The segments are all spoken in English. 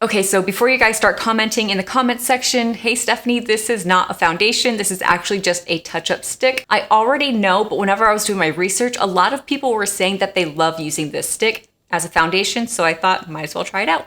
Okay, so before you guys start commenting in the comment section, hey Stephanie, this is not a foundation. This is actually just a touch-up stick. I already know, but whenever I was doing my research, a lot of people were saying that they love using this stick as a foundation, so I thought might as well try it out.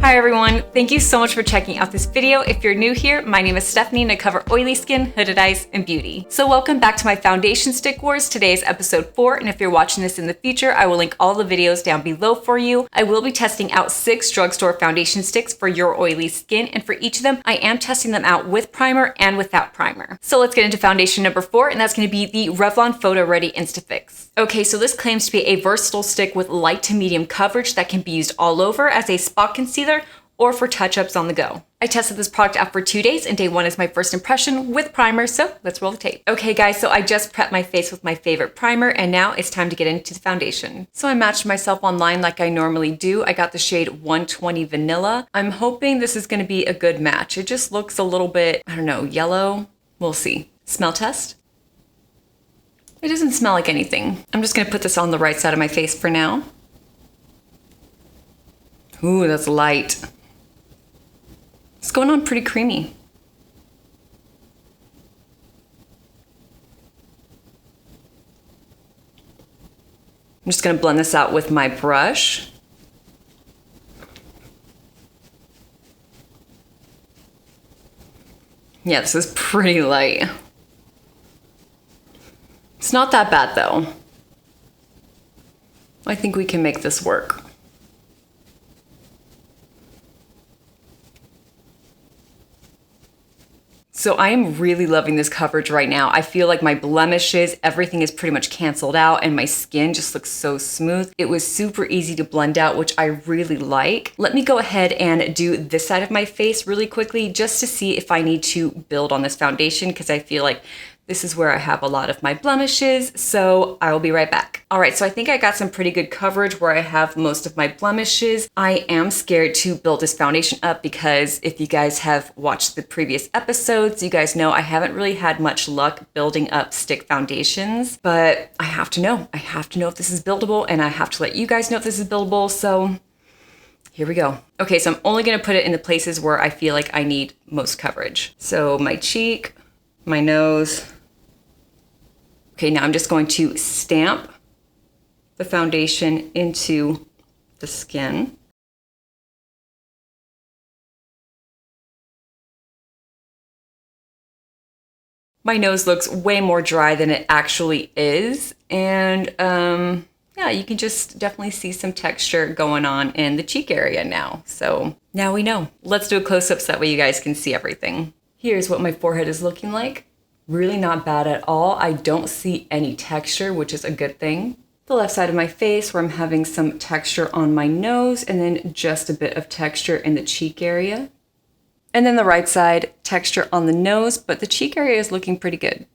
Hi everyone, thank you so much for checking out this video. If you're new here, my name is Stephanie and I cover oily skin, hooded eyes, and beauty. So welcome back to my foundation stick wars. Today is episode 4, and if you're watching this in the future, I will link all the videos down below for you. I will be testing out 6 drugstore foundation sticks for your oily skin, and for each of them, I am testing them out with primer and without primer. So let's get into foundation number 4, and that's going to be the Revlon PhotoReady Insta-Fix. Okay, so this claims to be a versatile stick with light to medium coverage that can be used all over as a spot concealer or for touch-ups on the go. I tested this product out for 2 days, and day 1 is my first impression with primer, so let's roll the tape. Okay guys, so I just prepped my face with my favorite primer, and now it's time to get into the foundation. So I matched myself online like I normally do. I got the shade 120 Vanilla. I'm hoping this is gonna be a good match. It just looks a little bit, I don't know, yellow. We'll see. Smell test. It doesn't smell like anything. I'm just gonna put this on the right side of my face for now. Ooh, that's light. It's going on pretty creamy. I'm just gonna blend this out with my brush. Yeah, this is pretty light. It's not that bad though. I think we can make this work. So I am really loving this coverage right now. I feel like my blemishes, everything is pretty much canceled out, and my skin just looks so smooth. It was super easy to blend out, which I really like. Let me go ahead and do this side of my face really quickly just to see if I need to build on this foundation, because I feel like this is where I have a lot of my blemishes, so I will be right back. All right, so I think I got some pretty good coverage where I have most of my blemishes. I am scared to build this foundation up because if you guys have watched the previous episodes, you guys know I haven't really had much luck building up stick foundations, but I have to know. I have to know if this is buildable, and I have to let you guys know if this is buildable, so here we go. Okay, so I'm only gonna put it in the places where I feel like I need most coverage. So my cheek, my nose. Okay, now I'm just going to stamp the foundation into the skin. My nose looks way more dry than it actually is, and yeah, you can just definitely see some texture going on in the cheek area now. So now we know. Let's do a close-up so that way you guys can see everything. Here's what my forehead is looking like. Really not bad at all. I don't see any texture, which is a good thing. The left side of my face where I'm having some texture on my nose, and then just a bit of texture in the cheek area. And then the right side, texture on the nose, but the cheek area is looking pretty good.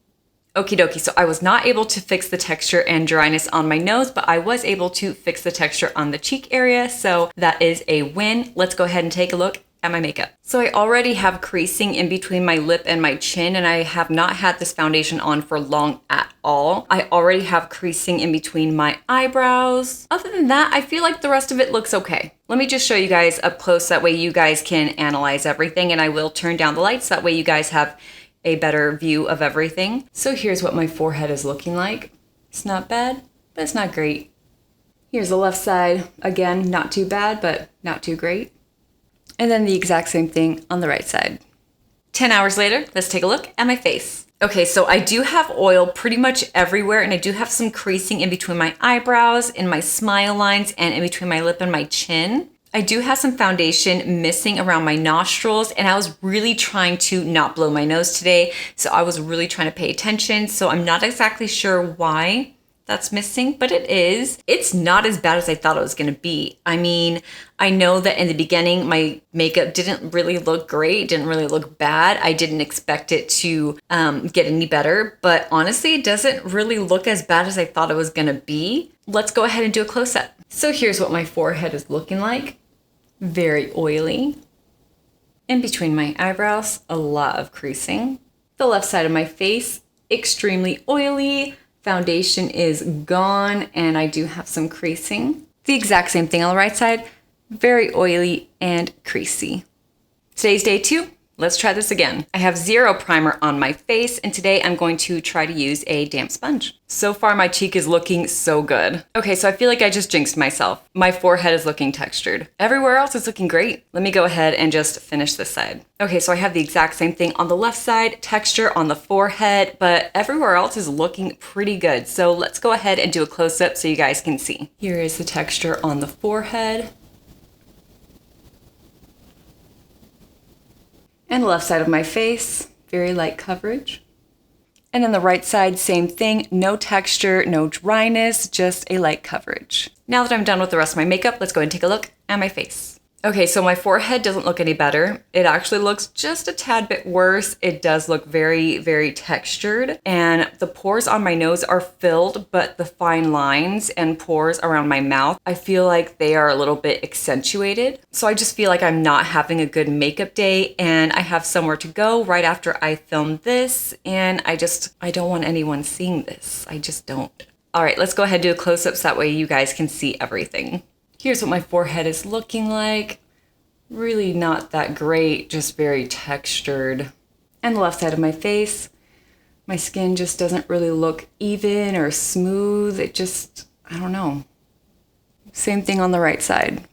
Okie dokie, so I was not able to fix the texture and dryness on my nose, but I was able to fix the texture on the cheek area, so that is a win. Let's go ahead and take a look at my makeup. So I already have creasing in between my lip and my chin, and I have not had this foundation on for long at all. I already have creasing in between my eyebrows. Other than that, I feel like the rest of it looks okay. Let me just show you guys up close, that way you guys can analyze everything, and I will turn down the lights, that way you guys have a better view of everything. So here's what my forehead is looking like. It's not bad, but it's not great. Here's the left side. Again, not too bad, but not too great. And then the exact same thing on the right side. 10 hours later, let's take a look at my face. Okay, so I do have oil pretty much everywhere, and I do have some creasing in between my eyebrows, in my smile lines, and in between my lip and my chin. I do have some foundation missing around my nostrils, and I was really trying to not blow my nose today, so I was really trying to pay attention, so I'm not exactly sure why that's missing, but it is. It's not as bad as I thought it was gonna be. I mean, I know that in the beginning, my makeup didn't really look great, didn't really look bad. I didn't expect it to get any better, but honestly, it doesn't really look as bad as I thought it was gonna be. Let's go ahead and do a close-up. So here's what my forehead is looking like. very oily. In between my eyebrows, a lot of creasing. The left side of my face, extremely oily. Foundation is gone, and I do have some creasing. The exact same thing on the right side, very oily and creasy. Today's day 2. Let's try this again. I have zero primer on my face, and today I'm going to try to use a damp sponge. So far, my cheek is looking so good. Okay, so I feel like I just jinxed myself. My forehead is looking textured. Everywhere else is looking great. Let me go ahead and just finish this side. Okay, so I have the exact same thing on the left side, texture on the forehead, but everywhere else is looking pretty good. So let's go ahead and do a close-up so you guys can see. Here is the texture on the forehead. And the left side of my face, very light coverage. And then the right side, same thing, no texture, no dryness, just a light coverage. Now that I'm done with the rest of my makeup, let's go and take a look at my face. Okay, so my forehead doesn't look any better. It actually looks just a tad bit worse. It does look very, very textured. And the pores on my nose are filled, but the fine lines and pores around my mouth, I feel like they are a little bit accentuated. So I just feel like I'm not having a good makeup day, and I have somewhere to go right after I film this. And I don't want anyone seeing this. I just don't. All right, let's go ahead and do a close-up so that way you guys can see everything. Here's what my forehead is looking like. Really not that great, just very textured. And the left side of my face, my skin just doesn't really look even or smooth. It just, I don't know. Same thing on the right side.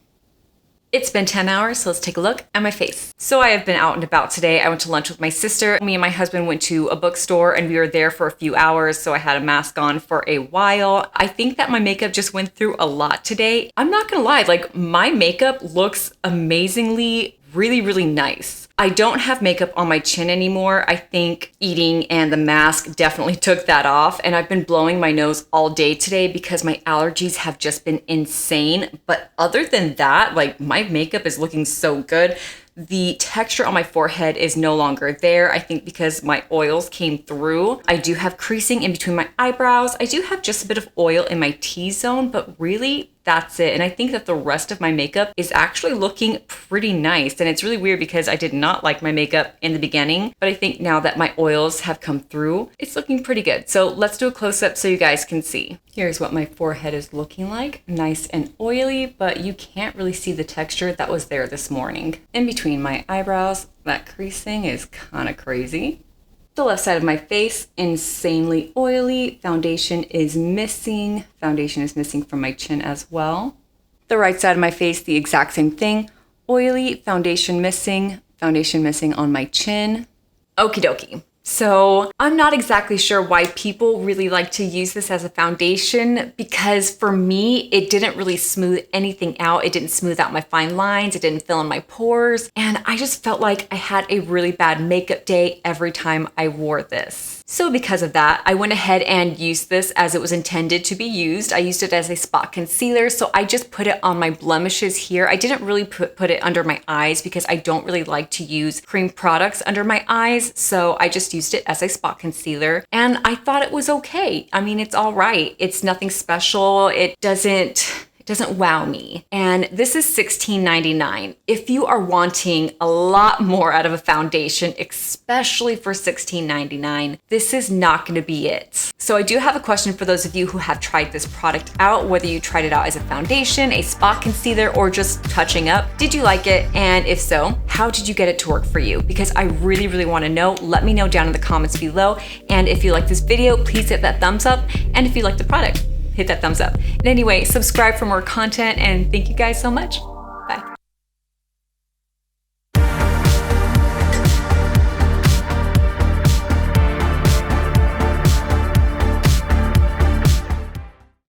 It's been 10 hours, so let's take a look at my face. So I have been out and about today. I went to lunch with my sister. Me and my husband went to a bookstore, and we were there for a few hours, so I had a mask on for a while. I think that my makeup just went through a lot today. I'm not gonna lie, like, my makeup looks amazingly really, really nice. I don't have makeup on my chin anymore. I think eating and the mask definitely took that off, and I've been blowing my nose all day today because my allergies have just been insane. But other than that, like, my makeup is looking so good. The texture on my forehead is no longer there, I think because my oils came through. I do have creasing in between my eyebrows. I do have just a bit of oil in my T-zone, but really that's it. And I think that the rest of my makeup is actually looking pretty nice. And it's really weird because I did not like my makeup in the beginning, but I think now that my oils have come through, it's looking pretty good. So let's do a close-up so you guys can see. Here's what my forehead is looking like. Nice and oily, but you can't really see the texture that was there this morning. In between my eyebrows, that creasing is kind of crazy. The left side of my face, insanely oily. Foundation is missing. Foundation is missing from my chin as well. The right side of my face, the exact same thing. Oily, foundation missing on my chin. Okie dokie. So I'm not exactly sure why people really like to use this as a foundation, because for me, it didn't really smooth anything out. It didn't smooth out my fine lines. It didn't fill in my pores. And I just felt like I had a really bad makeup day every time I wore this. So because of that, I went ahead and used this as it was intended to be used. I used it as a spot concealer. So I just put it on my blemishes here. I didn't really put it under my eyes because I don't really like to use cream products under my eyes. So I just used it as a spot concealer, and I thought it was okay. I mean, it's all right. It's nothing special. It doesn't wow me. And this is $16.99. If you are wanting a lot more out of a foundation, especially for $16.99, this is not going to be it. So I do have a question for those of you who have tried this product out, whether you tried it out as a foundation, a spot concealer, or just touching up. Did you like it? And if so, how did you get it to work for you? Because I really, really want to know. Let me know down in the comments below. And if you like this video, please hit that thumbs up. And if you like the product, hit that thumbs up. And anyway, subscribe for more content, and thank you guys so much.